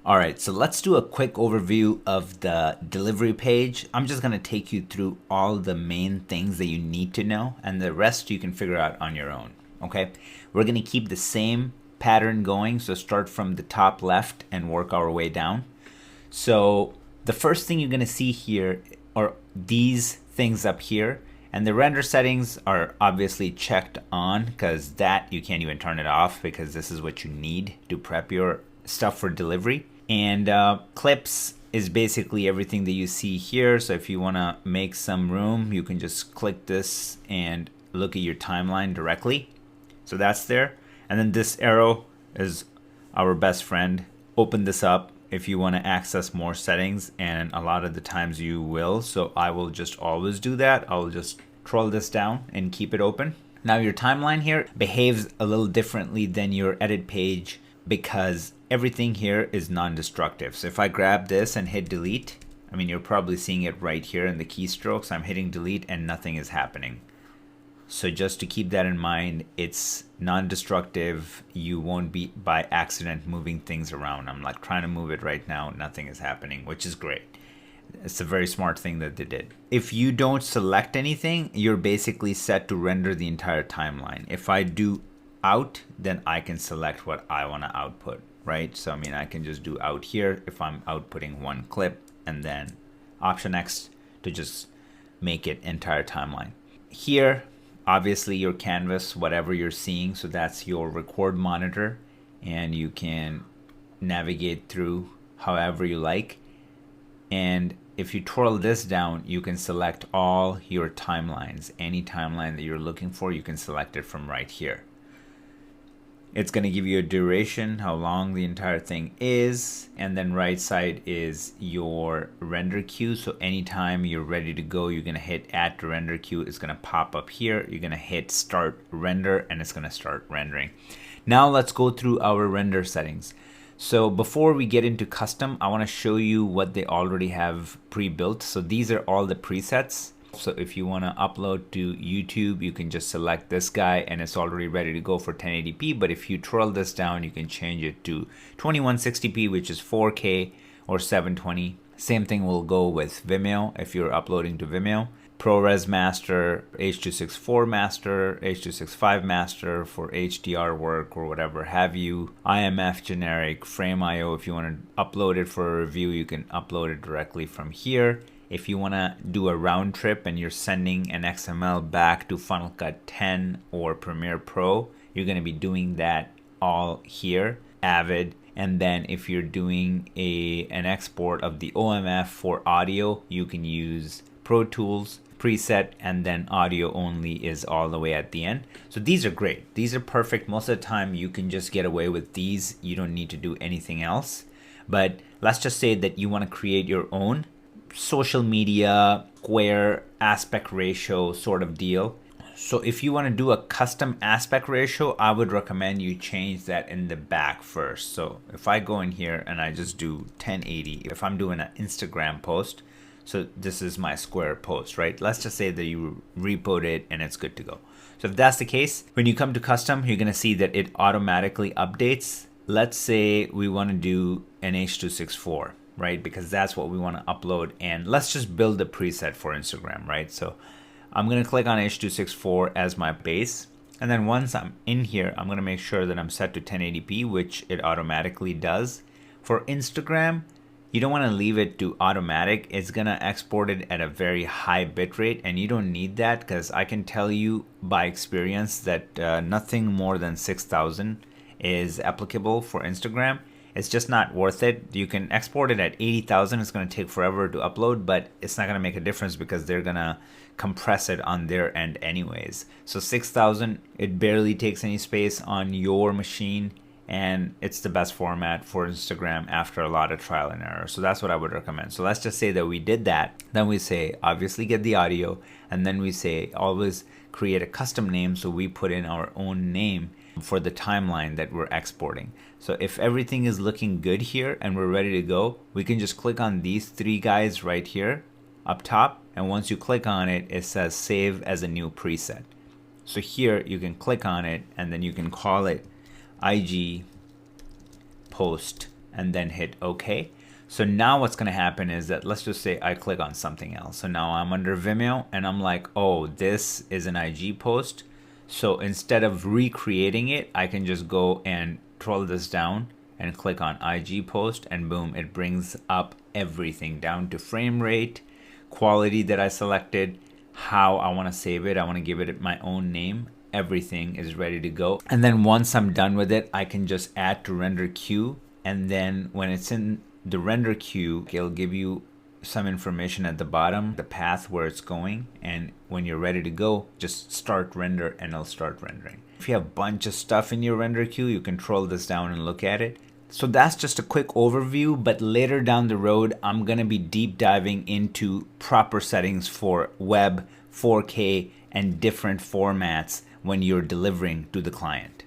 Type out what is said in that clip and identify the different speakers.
Speaker 1: All right, so let's do a quick overview of the delivery page. I'm just going to take you through all the main things that you need to know, and the rest you can figure out on your own. Okay, we're going to keep the same pattern going, so start from the top left and work our way down. So the first thing you're going to see here are these things up here, and the render settings are obviously checked on because that you can't even turn it off because this is what you need to prep your stuff for delivery. And clips is basically everything that you see here. So if you want to make some room, you can just click this and look at your timeline directly. So that's there. And then this arrow is our best friend. Open this up if you want to access more settings, and a lot of the times you will. So I will just always do that. I'll just scroll this down and keep it open. Now your timeline here behaves a little differently than your edit page because everything here is non-destructive. So if I grab this and hit delete, I mean, you're probably seeing it right here in the keystrokes. I'm hitting delete and nothing is happening. So just to keep that in mind, it's non-destructive. You won't be by accident moving things around. I'm like trying to move it right now. Nothing is happening, which is great. It's a very smart thing that they did. If you don't select anything, you're basically set to render the entire timeline. If I do out, then I can select what I want to output, right? So I mean, I can just do out here if I'm outputting one clip, and then Option X to just make it entire timeline. Here, obviously your canvas, whatever you're seeing, so that's your record monitor, and you can navigate through however you like. And if you twirl this down, you can select all your timelines. Any timeline that you're looking for, you can select it from right here. It's going to give you a duration, how long the entire thing is, and then right side is your render queue. So anytime you're ready to go, you're going to hit add to render queue. It's going to pop up here. You're going to hit start render, and it's going to start rendering. Now let's go through our render settings. So before we get into custom, I want to show you what they already have pre-built. So these are all the presets. So if you want to upload to YouTube, you can just select this guy and it's already ready to go for 1080p. But if you twirl this down, you can change it to 2160p, which is 4K, or 720. Same thing will go with Vimeo if you're uploading to Vimeo. ProRes Master, H.264 Master, H.265 Master for HDR work or whatever have you. IMF generic, Frame.io. If you want to upload it for a review, you can upload it directly from here. If you want to do a round trip and you're sending an XML back to Final Cut 10 or Premiere Pro, you're going to be doing that all here, Avid. And then if you're doing an export of the OMF for audio, you can use Pro Tools preset, and then audio only is all the way at the end. So these are great. These are perfect. Most of the time you can just get away with these. You don't need to do anything else. But let's just say that you want to create your own social media square aspect ratio sort of deal. So if you want to do a custom aspect ratio, I would recommend you change that in the back first. So if I go in here and I just do 1080, if I'm doing an Instagram post, so this is my square post, right? Let's just say that you repoed it and it's good to go. So if that's the case, when you come to custom, you're going to see that it automatically updates. Let's say we want to do an H.264. right? Because that's what we want to upload. And let's just build a preset for Instagram, right? So I'm going to click on H.264 as my base. And then once I'm in here, I'm going to make sure that I'm set to 1080p, which it automatically does. For Instagram, you don't want to leave it to automatic. It's going to export it at a very high bitrate, and you don't need that because I can tell you by experience that nothing more than 6,000 is applicable for Instagram. It's just not worth it. You can export it at 80,000. It's going to take forever to upload, but it's not going to make a difference because they're going to compress it on their end anyways. So 6,000, it barely takes any space on your machine, and it's the best format for Instagram after a lot of trial and error. So that's what I would recommend. So let's just say that we did that. Then we say, obviously get the audio, and then we say always create a custom name. So we put in our own name for the timeline that we're exporting. So if everything is looking good here and we're ready to go, we can just click on these three guys right here up top. And once you click on it, it says save as a new preset. So here you can click on it and then you can call it IG post and then hit OK. So now what's going to happen is that, let's just say I click on something else. So now I'm under Vimeo and I'm like, oh, this is an IG post. So instead of recreating it, I can just go and scroll this down and click on IG post, and boom, it brings up everything down to frame rate, quality that I selected, how I want to save it. I want to give it my own name. Everything is ready to go. And then once I'm done with it, I can just add to render queue. And then when it's in the render queue, it'll give you some information at the bottom, the path where it's going. And when you're ready to go, just start render and it'll start rendering. If you have a bunch of stuff in your render queue, you can scroll this down and look at it. So that's just a quick overview, but later down the road, I'm gonna be deep diving into proper settings for web, 4K, and different formats when you're delivering to the client.